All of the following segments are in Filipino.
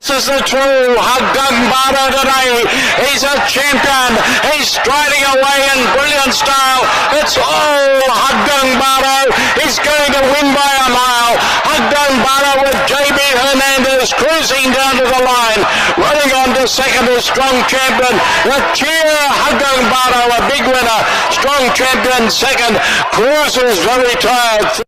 This is the true Haggang Bara today. He's a champion. He's striding away in brilliant style. It's all Haggang Bara. He's going to win by a mile. Haggang Bara with JB Hernandez cruising down to the line. Running on to second is Strong Champion. The cheer Haggang Bara, a big winner. Strong Champion second. Cruises very tired.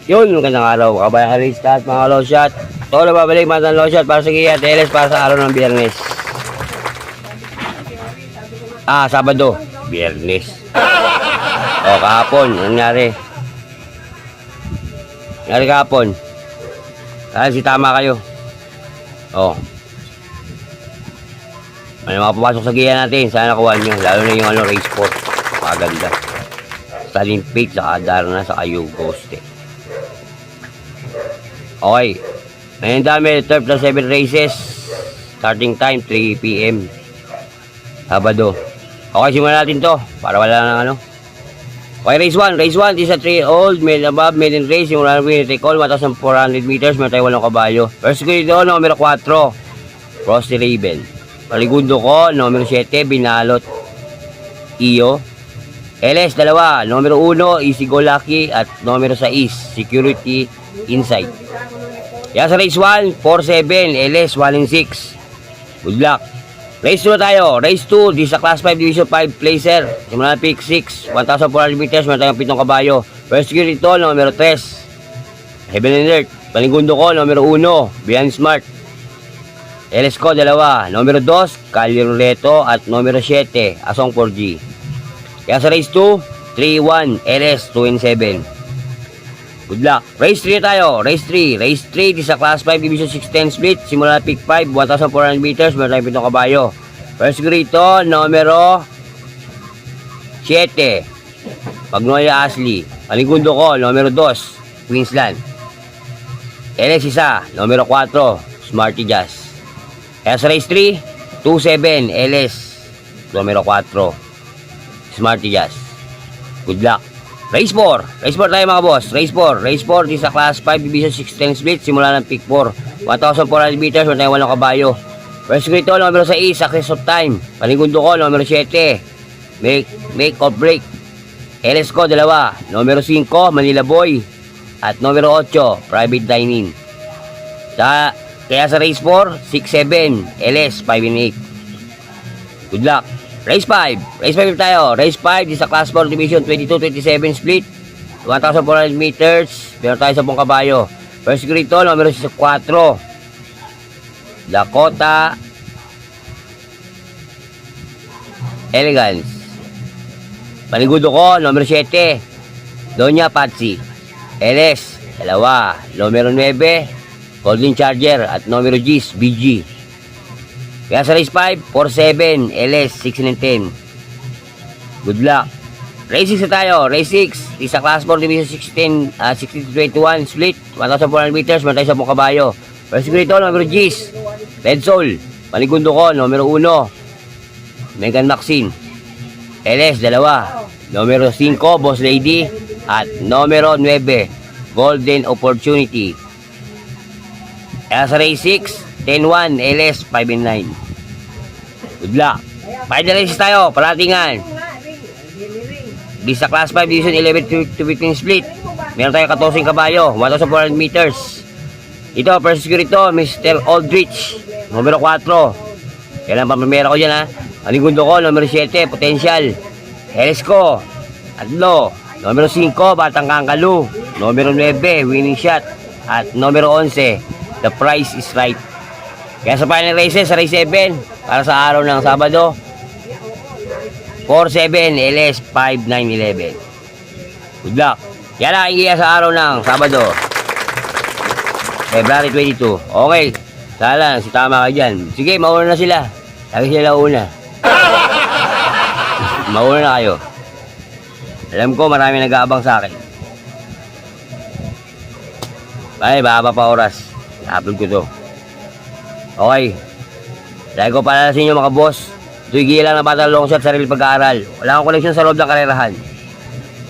Yun, magandang araw, kabayan race lahat mga low shot. Ito na babalik mga low shot para sa Kia TLS para sa araw ng Biyernes. Sabado, Biyernes. Kahapon, nangyari. Nangyari kahapon. Si tama kayo. Ano mga pumasok sa Kia natin, sana nakuha nyo. Lalo na yung race sport. Maganda. Sa Olympic, sa Adarna, sa Ayugoste. Okay, ngayon dami, turf na 7 races. Starting time 3 PM Sabado. Okay, simulan natin to para wala nang ano. Okay, race 1. This is a 3-year-old male above maiden race. Simulan natin take all 1,400 meters. Meron tayo 8 kabayo. First ko dito, numero 4 Frosty Raven. Paligundo ko, numero 7 Binalot Iyo. LS 2, numero 1 Easy Go Lucky. At numero 6 Security Insight. Yan sa race 1, 4-7, LS 1-6. Good luck. Race 2 na tayo. Race 2, di sa Class 5 Division 5 Placer. Simula na pick 6, 1,400 meters, meron tayong 7 kabayo. First gear ito, numero 3. Heaven and Earth. Panigundo ko, numero 1, Beyond Smart. LS ko, 2, numero 2, Calioreto. At numero 7, Asong 4G. Yan sa race 2, 3-1, LS 2-7. Good luck. Race 3 tayo. Race 3. Race 3 di sa Class 5 Division 610 split. Simula pick 5, 1,400 meters. Meron tayong 7 kabayo. First grito, numero 7. Magnolia Ashley. Panigundo ko, numero 2. Queensland. LS 1, numero 4. Smarty Jazz. Kaya sa race 3, 2-7. LS, numero 4. Smarty Jazz. Good luck. Race 4 tayo mga boss. Race 4 di sa Class 5 Division 610 split. Simula ng pick 4, 1,400 meters. Meron tayong 8 kabayo. First grito, numero 6, Success of Time. Panigundo ko, numero 7, Make or Break. LS ko, 2, numero 5, Manila Boy. At numero 8, Private Dining. Kaya sa race 4, 6-7, LS 5-8. Good luck. Race 5 tayo. Race 5 di sa Class 4 Division 22-27 split. 1,400 meters. Meron tayo 10 kabayo. First grito, numero 4. Dakota Elegance. Panigundo ko, numero 7. Doña Patsy. LS 2, numero 9. Golden Charger. At numero 10, BG. Kaya sa race 5, 4-7, LS 6-10. Good luck. Race 6 na tayo. Race 6, isa Class 4 Division 16-21 split. 1,400 meters, meron tayo 10 kabayo. First grito, numero 10, Red Soul. Panigundo ko, numero 1, Megan Maxine. LS 2, numero 5, Boss Lady. At numero 9, Golden Opportunity. Kaya sa race 6, 10-1, LS 5-9. Good luck. Final races tayo, palatingan. Di sa Class 5 Division 11-15 split. Meron tayo 14 kabayo, 1,400 meters. Ito, first security, Mr. Aldrich, numero 4. Kailan pa primera ko dyan ha. Panigundo ko, numero 7, Potential. LS ko, 3. Numero 5, Batang Kangalu. Numero 9, Winning Shot. At numero 11, The Price is Right. Kaya sa final races, sa race 7, para sa araw ng Sabado, 47 LS 5911. Good luck. Yan ang iiya sa araw ng Sabado, February 22. Okay. Sana si tama ka dyan. Sige, mauna na sila. Lagi sila una. Mauna na kayo. Alam ko marami nag-aabang sa akin. Ay, baba pa oras. I-upload ko to. Okay. Dahil ko pala sa inyo mga boss. Ito'y gila na batang long shot sa sarili pag-aaral. Wala akong koleksyon sa loob ng karerahan.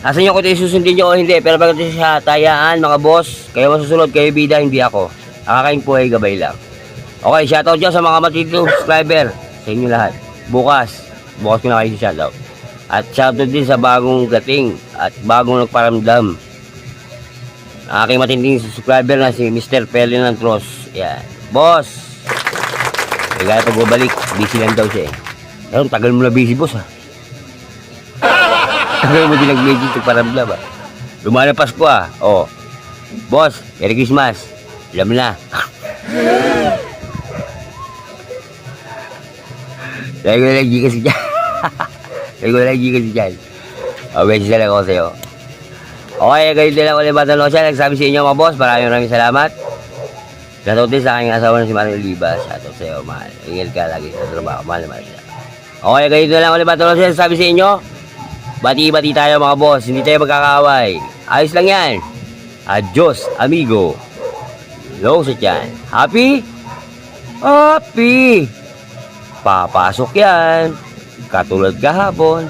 Nasa inyo kung ito susundin nyo o hindi. Pero pag ito sa tayaan mga boss, kayo masusunod, kayo bida, hindi ako. Akakain po ay gabay lang. Okay, shoutout dyan sa mga matitong subscriber. Sa inyo lahat. Bukas ko na kayo si shoutout. At shoutout din sa bagong gating at bagong nagparamdam. Aking matinding subscriber na si Mr. Ferdinand Ross. Yan. Boss! Kaya pag bumalik, busy lang daw siya eh. Pero tagal mo na busy boss ha. Tagal mo din nag-busy nagparamdam ha. Lumalapas ko ha. Oh. Boss, Merry Christmas. Alam mo na. Lagi ko na lagi kasi dyan. Lagi ko na lagi kasi dyan. Message na lang ako sa'yo. Okay, ganito lang ulit Batang Lotion. Nagsabi sa inyo mga boss, maraming salamat. Shoutout din sa aking asawa na si Mario Libas. Shoutout sa'yo, mahal. Ingil ka lagi sa trabaho. Mahal naman siya. Okay, ganito lang ulit Batang Lotion. Nagsabi sa inyo, bati-bati tayo mga boss. Hindi tayo magkakaaway. Ayos lang yan. Adios, amigo. Long shot yan. Happy? Happy! Papasok yan. Katulad kahapon.